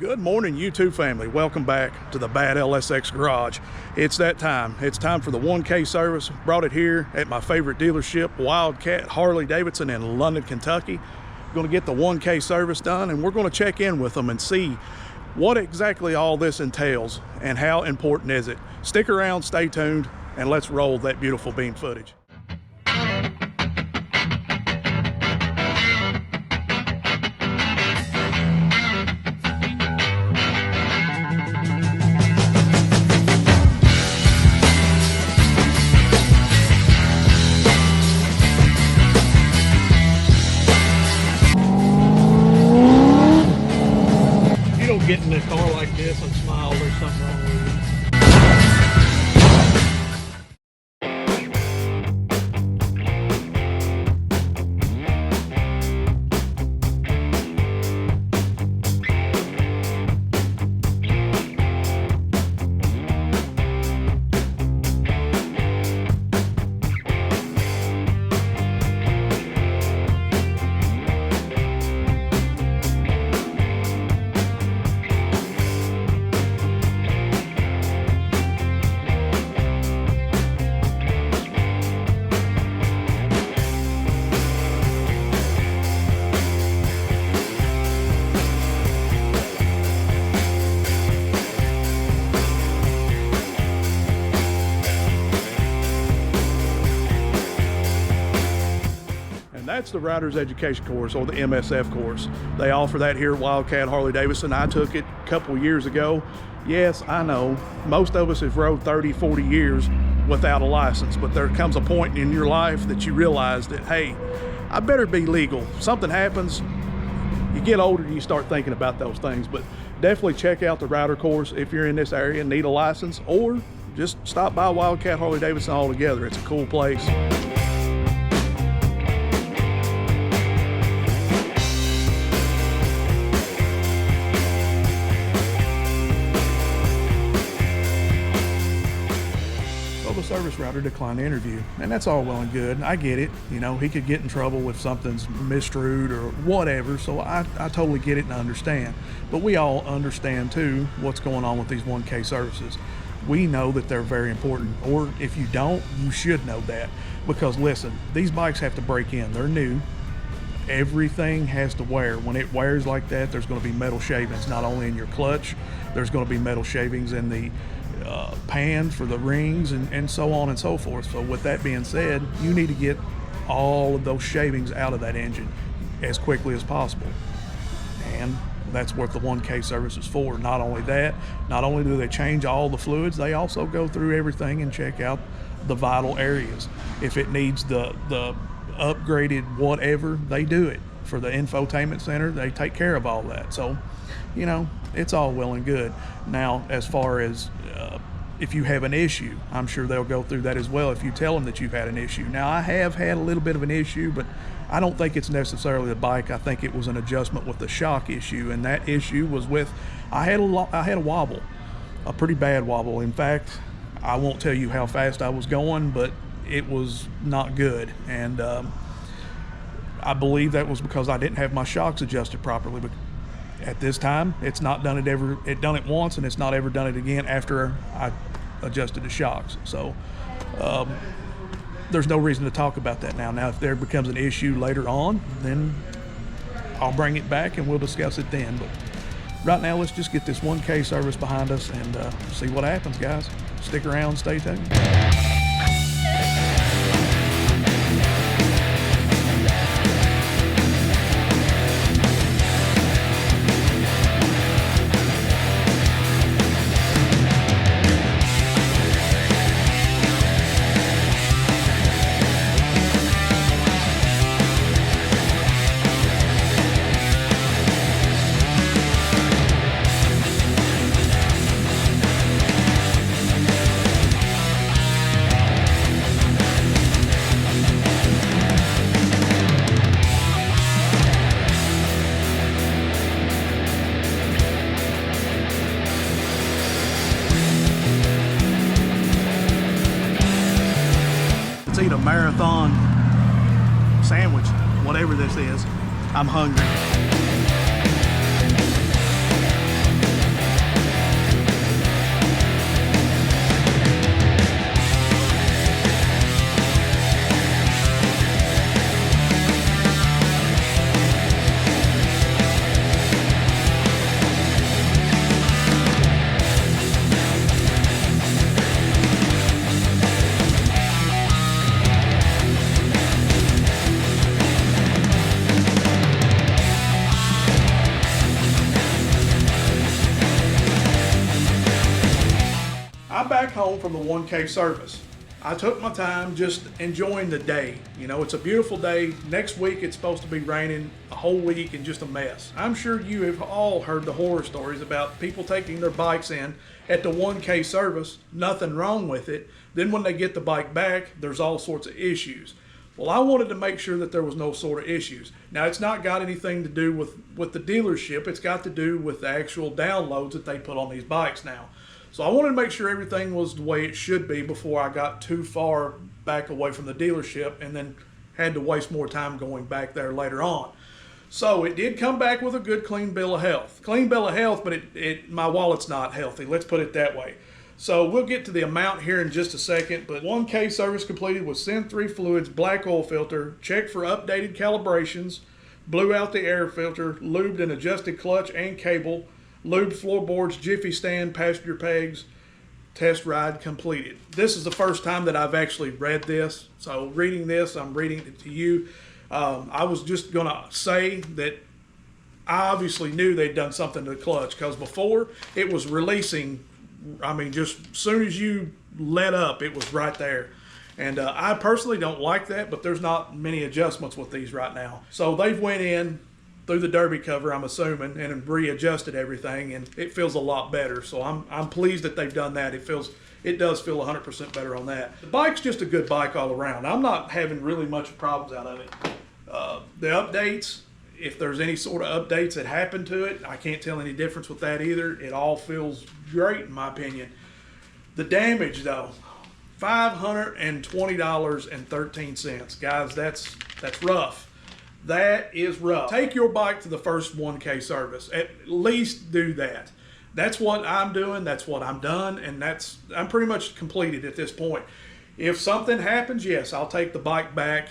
Good morning, YouTube family. Welcome back to the BADLSX Garage. It's that time. It's time for the 1K service. Brought it here at my favorite dealership, Wildcat Harley-Davidson in London, Kentucky. Going to get the 1K service done, and we're going to check in with them and see what exactly all this entails and how important is it. Stick around, stay tuned, and let's roll that beautiful beam footage. Get in a car like this and smile, there's something wrong with you. That's the Rider's Education Course, or the MSF course. They offer that here at Wildcat Harley-Davidson. I took it a couple years ago. Yes, I know, most of us have rode 30, 40 years without a license, but there comes a point in your life that you realize that, hey, I better be legal. Something happens, you get older, you start thinking about those things, but definitely check out the Rider course if you're in this area and need a license, or just stop by Wildcat Harley-Davidson altogether. It's a cool place. Service writer declined the interview, and that's all well and good. I get it. You know, he could get in trouble if something's misstrued or whatever, so I totally get it and understand. But we all understand too what's going on with these 1K services. We know that they're very important, or if you don't, you should know that, because listen, these bikes have to break in. They're new. Everything has to wear. When it wears like that, there's going to be metal shavings, not only in your clutch, there's going to be metal shavings in the pan for the rings and so on and so forth. So with that being said, you need to get all of those shavings out of that engine as quickly as possible, and that's what the 1K service is for. Not only that, not only do they change all the fluids, they also go through everything and check out the vital areas. If it needs the upgraded whatever, they do it. For the infotainment center, they take care of all that. So, you know, it's all well and good. Now, as far as if you have an issue, I'm sure they'll go through that as well if you tell them that you've had an issue. Now, I have had a little bit of an issue, but I don't think it's necessarily the bike. I think it was an adjustment with the shock issue, and that issue was with, I had a wobble, a pretty bad wobble. In fact, I won't tell you how fast I was going, but it was not good, and I believe that was because I didn't have my shocks adjusted properly. But at this time, it's not done it ever. It done it once, and it's not ever done it again after I adjusted the shocks. So there's no reason to talk about that now. Now, if there becomes an issue later on, then I'll bring it back and we'll discuss it then. But right now, let's just get this 1K service behind us and see what happens, guys. Stick around, stay tuned. Let's eat a marathon sandwich, whatever this is. I'm hungry. I'm back home from the 1K service. I took my time just enjoying the day. You know, it's a beautiful day. Next week it's supposed to be raining a whole week and just a mess. I'm sure you have all heard the horror stories about people taking their bikes in at the 1K service, nothing wrong with it. Then when they get the bike back, there's all sorts of issues. Well, I wanted to make sure that there was no sort of issues. Now, it's not got anything to do with the dealership. It's got to do with the actual downloads that they put on these bikes now. So I wanted to make sure everything was the way it should be before I got too far back away from the dealership and then had to waste more time going back there later on. So it did come back with a good clean bill of health. Clean bill of health, but my wallet's not healthy. Let's put it that way. So we'll get to the amount here in just a second, but 1K service completed with Send 3 fluids, black oil filter, checked for updated calibrations, blew out the air filter, lubed and adjusted clutch and cable, lubed floorboards, jiffy stand, passenger pegs, test ride completed. This is the first time that I've actually read this. So reading this, I'm reading it to you. I was just gonna say that I obviously knew they'd done something to the clutch because before it was releasing, I mean, just as soon as you let up, it was right there. And I personally don't like that, but there's not many adjustments with these right now. So they've went in through the derby cover, I'm assuming, and readjusted everything, and it feels a lot better. So I'm pleased that they've done that. It does feel 100% better on that. The bike's just a good bike all around. I'm not having really much problems out of it. The updates, if there's any sort of updates that happen to it, I can't tell any difference with that either. It all feels great in my opinion. The damage though, $520.13. Guys, that's rough. That is rough. Take your bike to the first 1K service. At least do that. That's what I'm doing. That's what I'm done. And I'm pretty much completed at this point. If something happens, yes, I'll take the bike back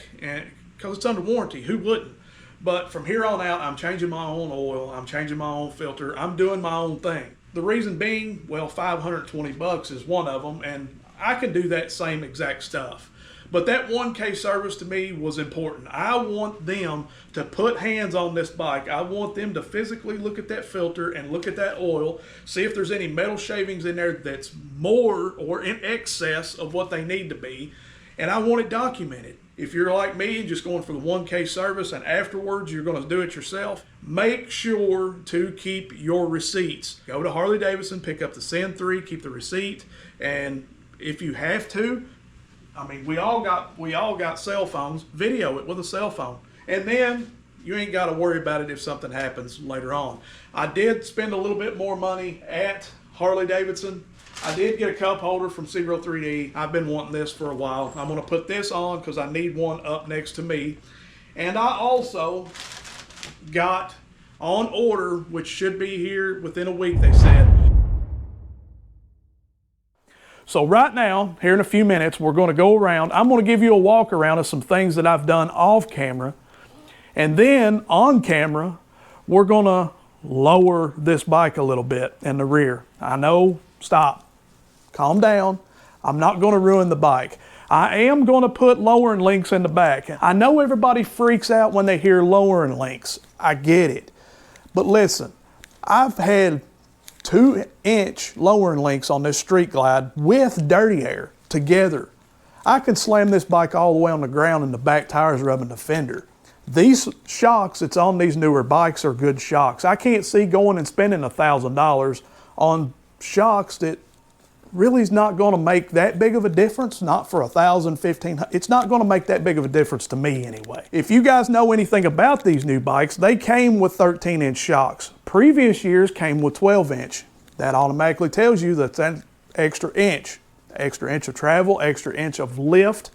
because it's under warranty. Who wouldn't? But from here on out, I'm changing my own oil. I'm changing my own filter. I'm doing my own thing. The reason being, well, $520 is one of them, and I can do that same exact stuff. But that 1K service to me was important. I want them to put hands on this bike. I want them to physically look at that filter and look at that oil, see if there's any metal shavings in there that's more or in excess of what they need to be, and I want it documented. If you're like me and just going for the 1K service and afterwards you're going to do it yourself, make sure to keep your receipts. Go to Harley Davidson, pick up the Send 3, keep the receipt, and if you have to, I mean, we all got cell phones, video it with a cell phone, and then you ain't got to worry about it if something happens later on. I did spend a little bit more money at Harley Davidson. I did get a cup holder from 03D. I've been wanting this for a while. I'm going to put this on because I need one up next to me. And I also got on order, which should be here within a week, they said. So right now, here in a few minutes, we're going to go around. I'm going to give you a walk around of some things that I've done off camera. And then on camera, we're going to lower this bike a little bit in the rear. I know, stop. Calm down. I'm not going to ruin the bike. I am going to put lowering links in the back. I know everybody freaks out when they hear lowering links. I get it. But listen, I've had 2-inch lowering links on this Street Glide with dirty air together. I can slam this bike all the way on the ground and the back tires rubbing the fender. These shocks that's on these newer bikes are good shocks. I can't see going and spending $1,000 on shocks that really is not going to make that big of a difference. Not for $1,000, $1,500. It's not going to make that big of a difference to me anyway. If you guys know anything about these new bikes, they came with 13-inch shocks. Previous years came with 12-inch. That automatically tells you that's an extra inch of travel, extra inch of lift,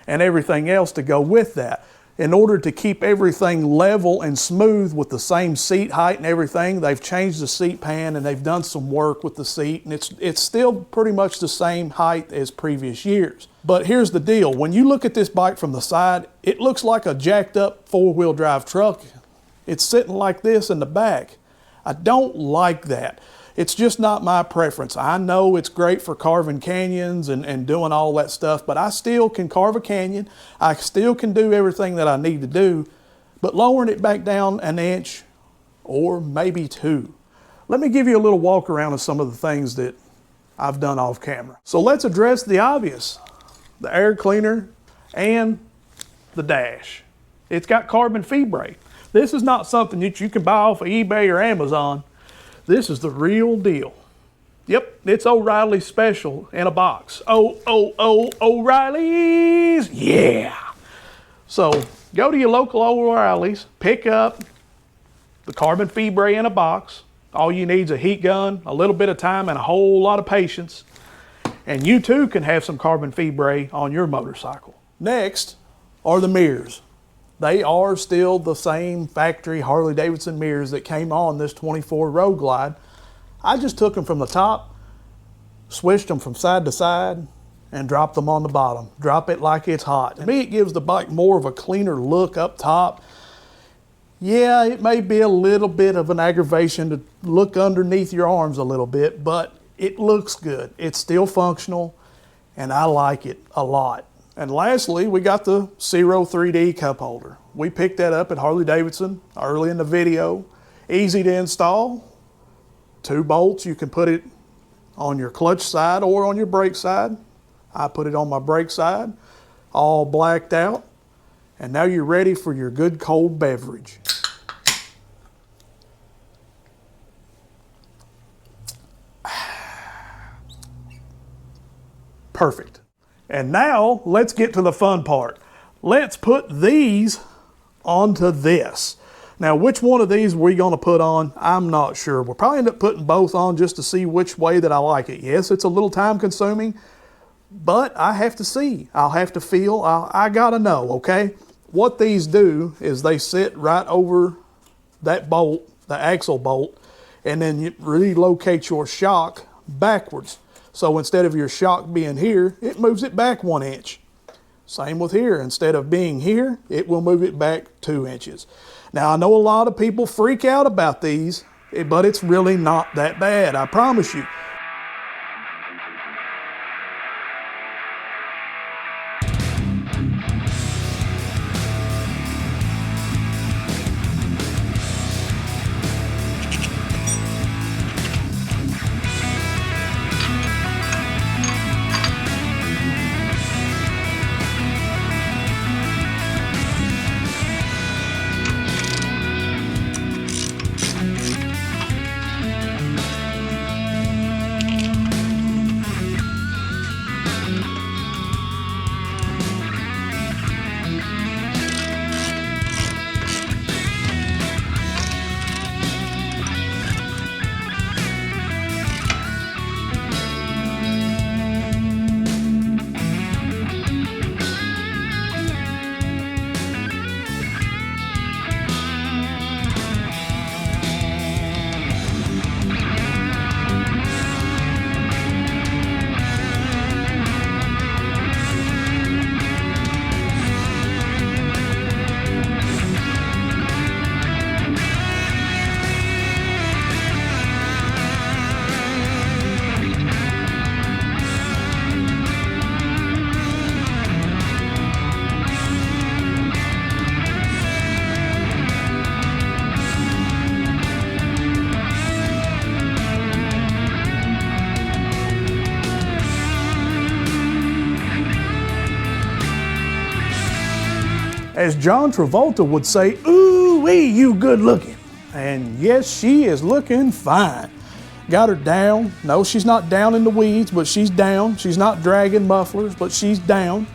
and everything else to go with that. In order to keep everything level and smooth with the same seat height and everything, they've changed the seat pan and they've done some work with the seat, and it's still pretty much the same height as previous years. But here's the deal. When you look at this bike from the side, it looks like a jacked up 4-wheel drive truck. It's sitting like this in the back. I don't like that. It's just not my preference. I know it's great for carving canyons and doing all that stuff, but I still can carve a canyon. I still can do everything that I need to do, but lowering it back down an inch or maybe 2. Let me give you a little walk around of some of the things that I've done off camera. So let's address the obvious, the air cleaner and the dash. It's got carbon feed brake. This is not something that you can buy off of eBay or Amazon. This is the real deal. Yep, it's O'Reilly's special in a box. O'Reilly's, yeah. So go to your local O'Reilly's, pick up the carbon feed brake in a box. All you need is a heat gun, a little bit of time, and a whole lot of patience. And you too can have some carbon feed brake on your motorcycle. Next are the mirrors. They are still the same factory Harley-Davidson mirrors that came on this 24 Raod Glide. I just took them from the top, switched them from side to side, and dropped them on the bottom. Drop it like it's hot. To me, it gives the bike more of a cleaner look up top. Yeah, it may be a little bit of an aggravation to look underneath your arms a little bit, but it looks good. It's still functional, and I like it a lot. And lastly, we got the Zero 3D cup holder. We picked that up at Harley-Davidson early in the video. Easy to install. 2 bolts, you can put it on your clutch side or on your brake side. I put it on my brake side, all blacked out. And now you're ready for your good cold beverage. Perfect. And now let's get to the fun part. Let's put these onto this. Now, which one of these we're going to put on, I'm not sure. We'll probably end up putting both on just to see which way that I like it. Yes, it's a little time consuming, but I have to see. I'll have to feel. I got to know, okay? What these do is they sit right over that bolt, the axle bolt, and then you relocate your shock backwards. So instead of your shock being here, it moves it back 1 inch. Same with here. Instead of being here, it will move it back 2 inches. Now, I know a lot of people freak out about these, but it's really not that bad, I promise you. As John Travolta would say, ooh-wee, you good looking. And yes, she is looking fine. Got her down. No, she's not down in the weeds, but she's down. She's not dragging mufflers, but she's down.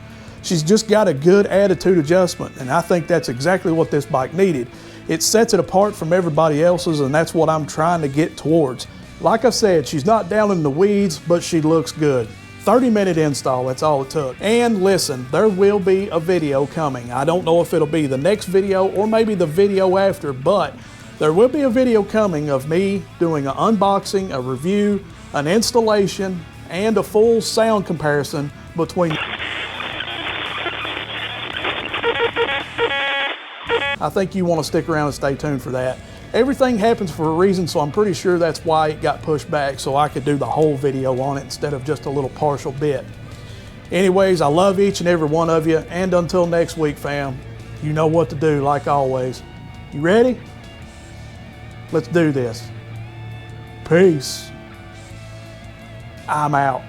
She's just got a good attitude adjustment, and I think that's exactly what this bike needed. It sets it apart from everybody else's, and that's what I'm trying to get towards. Like I said, she's not down in the weeds, but she looks good. 30-minute install, that's all it took. And listen, there will be a video coming. I don't know if it'll be the next video or maybe the video after, but there will be a video coming of me doing an unboxing, a review, an installation, and a full sound comparison between. I think you want to stick around and stay tuned for that. Everything happens for a reason, so I'm pretty sure that's why it got pushed back, so I could do the whole video on it instead of just a little partial bit. Anyways, I love each and every one of you, and until next week, fam, you know what to do like always. You ready? Let's do this. Peace. I'm out.